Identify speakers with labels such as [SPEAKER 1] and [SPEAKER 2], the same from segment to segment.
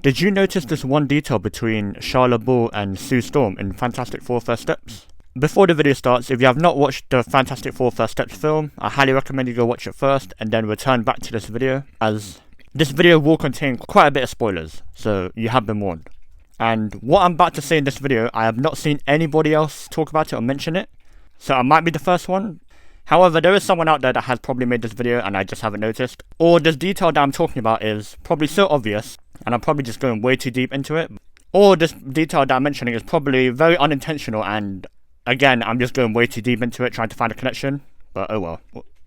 [SPEAKER 1] Did you notice this one detail between Shalla-Bal and Sue Storm in Fantastic Four First Steps? Before the video starts, if you have not watched the Fantastic Four First Steps film, I highly recommend you go watch it first and then return back to this video, as this video will contain quite a bit of spoilers, so you have been warned. And what I'm about to say in this video, I have not seen anybody else talk about it or mention it, so I might be the first one. However, there is someone out there that has probably made this video and I just haven't noticed. Or this detail that I'm talking about is probably so obvious and I'm probably just going way too deep into it. Or this detail that I'm mentioning is probably very unintentional and again, I'm just going way too deep into it trying to find a connection. But oh well.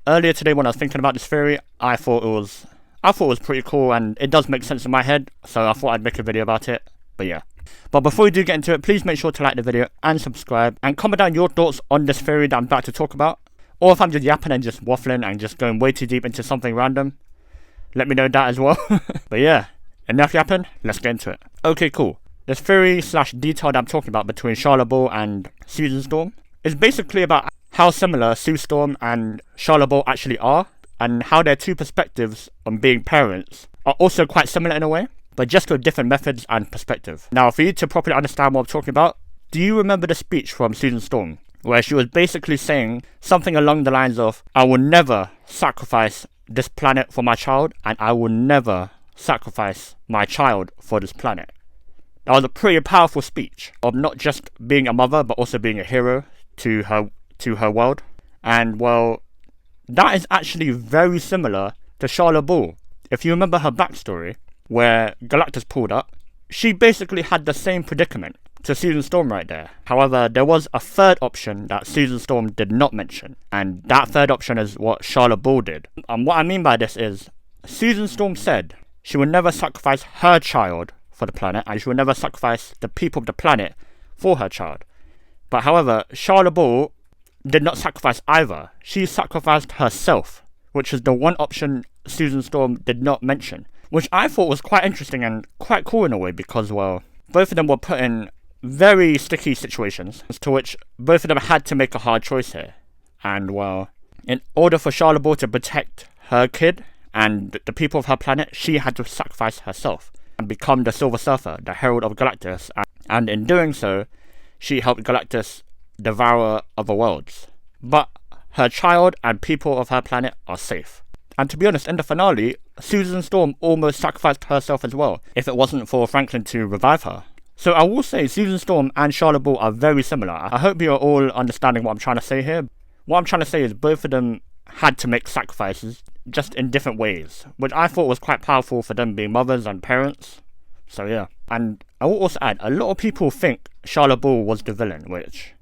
[SPEAKER 1] Earlier today when I was thinking about this theory, I thought it was pretty cool and it does make sense in my head. So I thought I'd make a video about it. But yeah. But before we do get into it, please make sure to like the video and subscribe. And comment down your thoughts on this theory that I'm about to talk about. Or if I'm just yapping and just waffling and just going way too deep into something random, let me know that as well. But yeah, enough yapping, let's get into it. Okay, cool. This theory / detail that I'm talking about between Shalla-Bal and Susan Storm is basically about how similar Sue Storm and Shalla-Bal actually are, and how their two perspectives on being parents are also quite similar in a way, but just with different methods and perspective. Now, for you to properly understand what I'm talking about, do you remember the speech from Susan Storm, where she was basically saying something along the lines of, I will never sacrifice this planet for my child, and I will never sacrifice my child for this planet. That was a pretty powerful speech of not just being a mother, but also being a hero to her world. And well, that is actually very similar to Shalla-Bal. If you remember her backstory, where Galactus pulled up, she basically had the same predicament to Susan Storm right there. However, there was a third option that Susan Storm did not mention, and that third option is what Shalla-Bal did. And what I mean by this is, Susan Storm said she would never sacrifice her child for the planet, and she would never sacrifice the people of the planet for her child. But however, Shalla-Bal did not sacrifice either. She sacrificed herself, which is the one option Susan Storm did not mention, which I thought was quite interesting and quite cool in a way, because well, both of them were put in very sticky situations, to which both of them had to make a hard choice here. And well, in order for Shalla-Bal to protect her kid and the people of her planet, she had to sacrifice herself and become the Silver Surfer, the Herald of Galactus, and in doing so, she helped Galactus devour other worlds. But her child and people of her planet are safe. And to be honest, in the finale, Susan Storm almost sacrificed herself as well, if it wasn't for Franklin to revive her. So I will say Susan Storm and Shalla-Bal are very similar. I hope you're all understanding what I'm trying to say here. What I'm trying to say is both of them had to make sacrifices, just in different ways, which I thought was quite powerful for them being mothers and parents. So yeah. And I will also add, a lot of people think Shalla-Bal was the villain, which,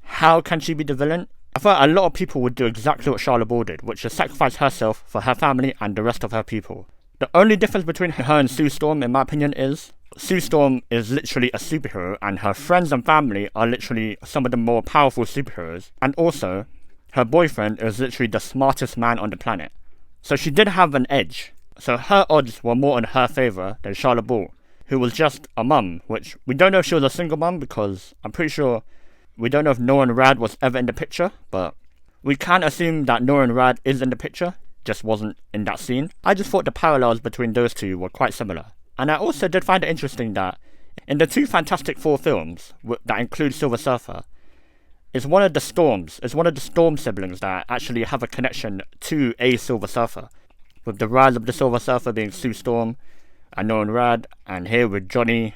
[SPEAKER 1] how can she be the villain? I thought a lot of people would do exactly what Shalla-Bal did, which is sacrifice herself for her family and the rest of her people. The only difference between her and Sue Storm, in my opinion, is Sue Storm is literally a superhero and her friends and family are literally some of the more powerful superheroes, and also her boyfriend is literally the smartest man on the planet. So she did have an edge. So her odds were more in her favour than Shalla-Bal, who was just a mum, which we don't know if she was a single mum, because I'm pretty sure we don't know if Norrin Radd was ever in the picture, but we can assume that Norrin Radd is in the picture, just wasn't in that scene. I just thought the parallels between those two were quite similar. And I also did find it interesting that in the two Fantastic Four films that include Silver Surfer, it's one of the Storm siblings that actually have a connection to a Silver Surfer, with the rise of the Silver Surfer being Sue Storm and Norrin Radd, and here with Johnny,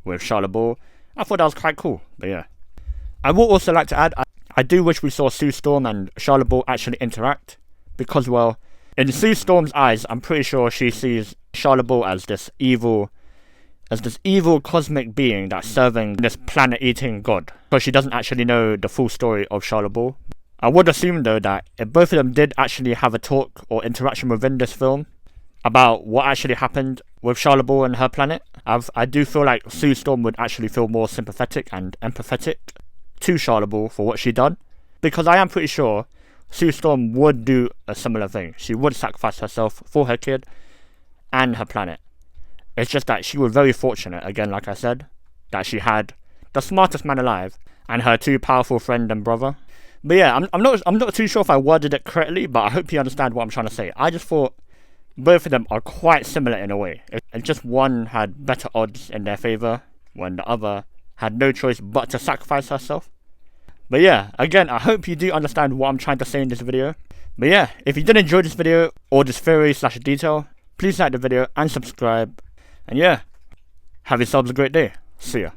[SPEAKER 1] with Shalla-Bal. I thought that was quite cool, but yeah. I would also like to add, I do wish we saw Sue Storm and Shalla-Bal actually interact, because well, in Sue Storm's eyes, I'm pretty sure she sees Shalla-Bal as this evil cosmic being that's serving this planet-eating god, because she doesn't actually know the full story of Shalla-Bal. I would assume though that if both of them did actually have a talk or interaction within this film about what actually happened with Shalla-Bal and her planet, I do feel like Sue Storm would actually feel more sympathetic and empathetic to Shalla-Bal for what she done, because I am pretty sure Sue Storm would do a similar thing. She would sacrifice herself for her kid and her planet. It's just that she was very fortunate, again like I said, that she had the smartest man alive and her two powerful friend and brother. But yeah, I'm not too sure if I worded it correctly, but I hope you understand what I'm trying to say. I just thought both of them are quite similar in a way. It's just one had better odds in their favour, when the other had no choice but to sacrifice herself. But yeah, again, I hope you do understand what I'm trying to say in this video. But yeah, if you did enjoy this video, or this theory/detail, please like the video and subscribe. And yeah, have yourselves a great day. See ya.